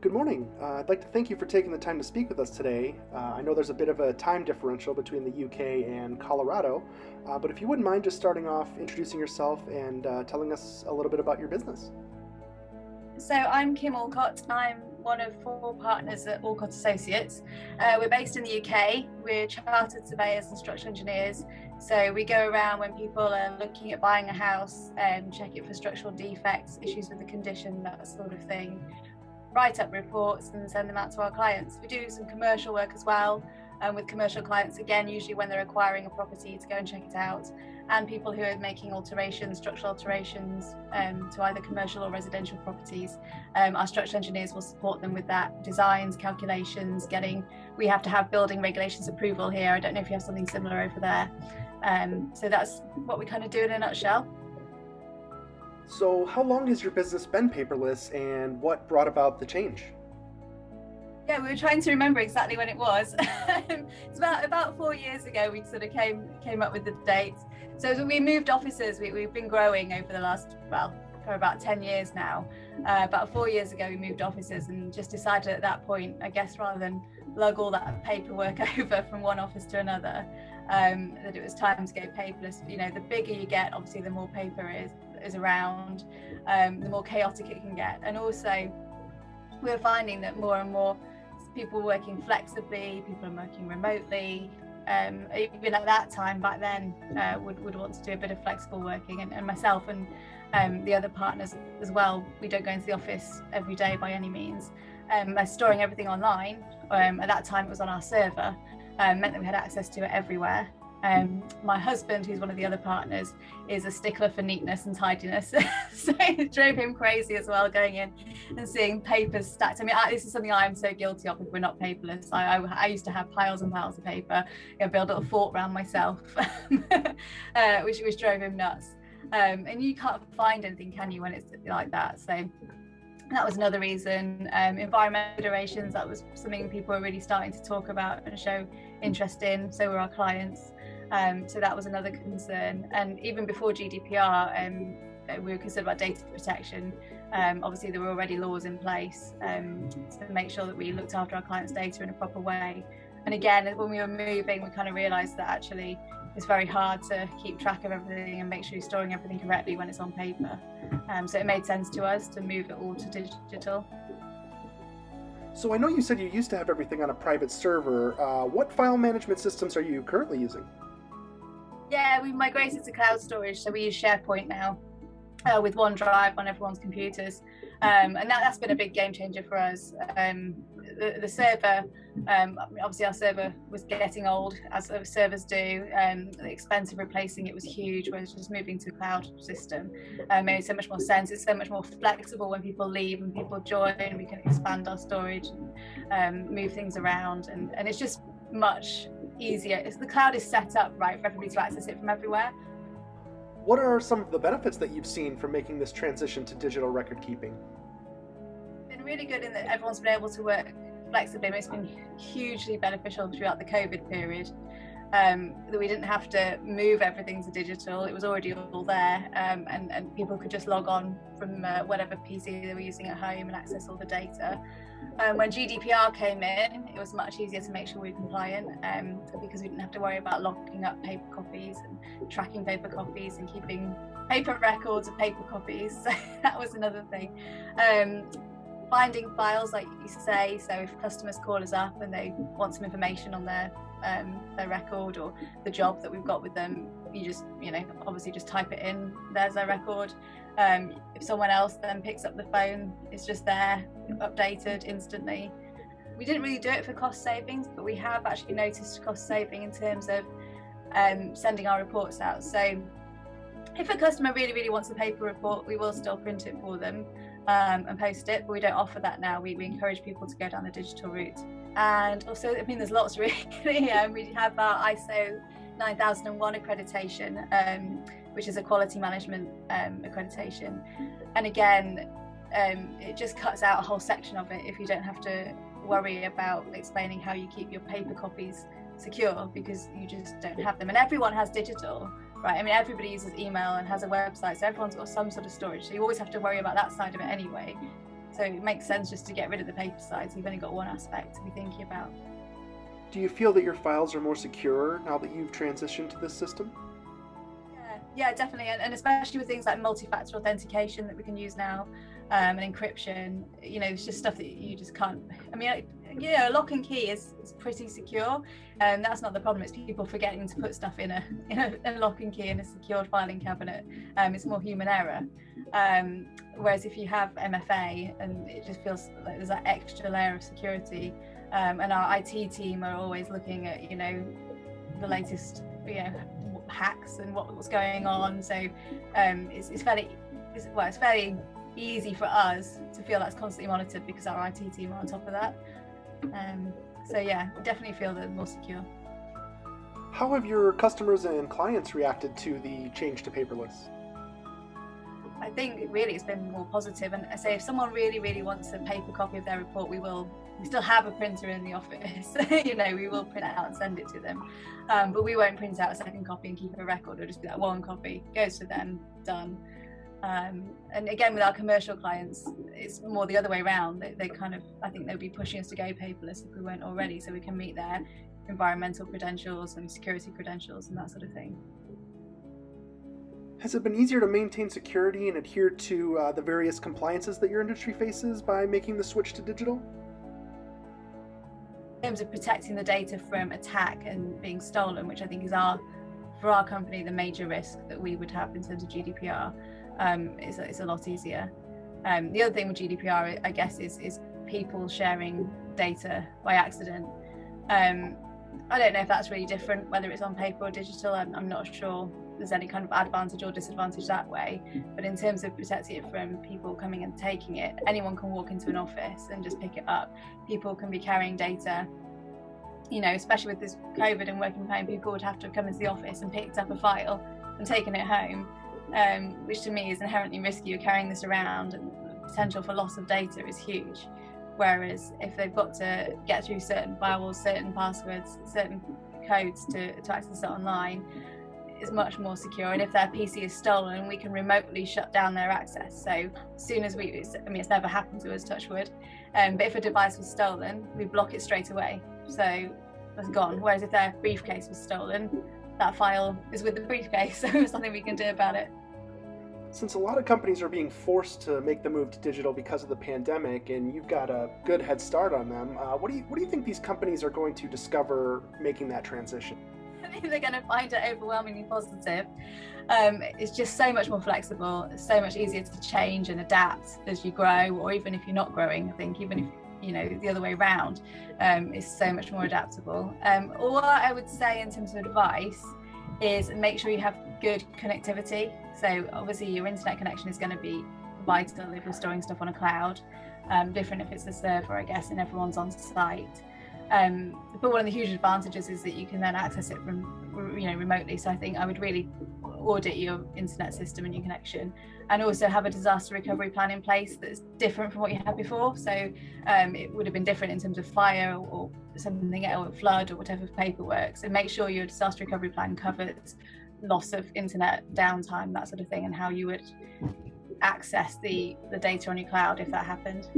Good morning. I'd like to thank you for taking the time to speak with us today. I know there's a bit of a time differential between the UK and Colorado, but if you wouldn't mind just starting off introducing yourself and telling us a little bit about your business. So I'm Kim Alcott. I'm one of four partners at Alcott Associates. We're based in the UK. We're chartered surveyors and structural engineers. So we go around when people are looking at buying a house and check it for structural defects, issues with the condition, that sort of thing. Write up reports and send them out to our clients. We do some commercial work as well, with commercial clients, again, usually when they're acquiring a property to go and check it out, and people who are making alterations, structural alterations to either commercial or residential properties. Our structural engineers will support them with that, designs, calculations, we have to have building regulations approval here. I don't know if you have something similar over there. So that's what we kind of do in a nutshell. So, how long has your business been paperless and what brought about the change? Yeah, we were trying to remember exactly when it was. It's about 4 years ago we sort of came up with the date. So as we moved offices, we've been growing over the last, for about 10 years now. About 4 years ago we moved offices and just decided at that point, I guess, rather than lug all that paperwork over from one office to another, that it was time to go paperless. You know, the bigger you get, obviously the more paper is around, the more chaotic it can get. And also we're finding that more and more people are working flexibly, people are working remotely. Even at that time back then, would want to do a bit of flexible working, and myself and the other partners as well, we don't go into the office every day by any means. Storing everything online, at that time it was on our server, meant that we had access to it everywhere. My husband, who's one of the other partners, is a stickler for neatness and tidiness, so it drove him crazy as well, going in and seeing papers stacked. I mean, this is something I'm so guilty of if we're not paperless. I used to have piles and piles of paper, build a little fort around myself, which drove him nuts. And you can't find anything, can you, when it's like that? So that was another reason. Environmental considerations, that was something people were really starting to talk about and show interest in, so were our clients. So that was another concern. And even before GDPR, we were concerned about data protection. Obviously there were already laws in place to make sure that we looked after our clients' data in a proper way. And again, when we were moving, we kind of realised that actually it's very hard to keep track of everything and make sure you're storing everything correctly when it's on paper. So it made sense to us to move it all to digital. So, I know you said you used to have everything on a private server. What file management systems are you currently using? Yeah, we've migrated to cloud storage, so we use SharePoint now, with OneDrive on everyone's computers, and that's been a big game changer for us. The server, obviously our server was getting old, as servers do. The expense of replacing it was huge, whereas just moving to a cloud system made so much more sense. It's so much more flexible when people leave and people join. We can expand our storage and move things around, and it's just much easier. The cloud is set up right for everybody to access it from everywhere. What are some of the benefits that you've seen from making this transition to digital record keeping? It's been really good in that everyone's been able to work flexibly. It's been hugely beneficial throughout the COVID period, that we didn't have to move everything to digital. It was already all there, and people could just log on from whatever PC they were using at home and access all the data. When GDPR came in, it was much easier to make sure we were compliant, because we didn't have to worry about locking up paper copies and tracking paper copies and keeping paper records of paper copies. So that was another thing. Finding files, like you say, so if customers call us up and they want some information on their record or the job that we've got with them, you just, obviously just type it in, there's their record. If someone else then picks up the phone, it's just there, updated instantly. We didn't really do it for cost savings, but we have actually noticed cost saving in terms of sending our reports out. So if a customer really, really wants a paper report, we will still print it for them and post it, but we don't offer that now. We encourage people to go down the digital route. And also, there's lots really. We have our ISO 9001 accreditation, which is a quality management accreditation. And again, it just cuts out a whole section of it if you don't have to worry about explaining how you keep your paper copies secure, because you just don't have them. And everyone has digital, right? I mean, everybody uses email and has a website, so everyone's got some sort of storage. So you always have to worry about that side of it anyway. So it makes sense just to get rid of the paper side, so you've only got one aspect to be thinking about. Do you feel that your files are more secure now that you've transitioned to this system? Yeah, definitely, and especially with things like multi-factor authentication that we can use now, and encryption. It's just stuff that you just can't. I mean, a lock and key is pretty secure, and that's not the problem. It's people forgetting to put stuff in a lock and key in a secured filing cabinet. It's more human error. Whereas if you have MFA, and it just feels like there's that extra layer of security, and our IT team are always looking at the latest hacks and what's going on. So it's fairly easy for us to feel that's constantly monitored because our IT team are on top of that. So yeah, we definitely feel that more secure. How have your customers and clients reacted to the change to paperless? I think really it's been more positive, and I say if someone really wants a paper copy of their report, we still have a printer in the office. We will print it out and send it to them, but we won't print out a second copy and keep a record. It'll just be that one copy goes to them, done. And again, with our commercial clients, it's more the other way around. They kind of, I think they'll be pushing us to go paperless if we weren't already, so we can meet their environmental credentials and security credentials and that sort of thing. Has it been easier to maintain security and adhere to the various compliances that your industry faces by making the switch to digital? In terms of protecting the data from attack and being stolen, which I think is for our company, the major risk that we would have in terms of GDPR, is a lot easier. The other thing with GDPR, I guess, is people sharing data by accident. I don't know if that's really different, whether it's on paper or digital. I'm not sure there's any kind of advantage or disadvantage that way. But in terms of protecting it from people coming and taking it, anyone can walk into an office and just pick it up. People can be carrying data. Especially with this COVID and working from home, people would have to have come into the office and picked up a file and taken it home, which to me is inherently risky. You're carrying this around, and the potential for loss of data is huge. Whereas if they've got to get through certain firewalls, certain passwords, certain codes to access it online, it's much more secure. And if their PC is stolen, we can remotely shut down their access. So as soon as it's never happened to us, touch wood, but if a device was stolen, we block it straight away. So it's gone. Whereas if their briefcase was stolen, that file is with the briefcase, so there's nothing we can do about it. Since a lot of companies are being forced to make the move to digital because of the pandemic, and you've got a good head start on them, what do you think these companies are going to discover making that transition? I think they're going to find it overwhelmingly positive. It's just so much more flexible, it's so much easier to change and adapt as you grow, or even if you're not growing. I think even if the other way around, is so much more adaptable. All I would say in terms of advice is make sure you have good connectivity. So obviously your internet connection is going to be vital if you're storing stuff on a cloud, different if it's a server, I guess, and everyone's on site. But one of the huge advantages is that you can then access it from remotely. So I think I would really audit your internet system and your connection, and also have a disaster recovery plan in place that's different from what you had before. So it would have been different in terms of fire or something else, or flood or whatever paperwork. So make sure your disaster recovery plan covers loss of internet downtime, that sort of thing, and how you would access the data on your cloud if that happened.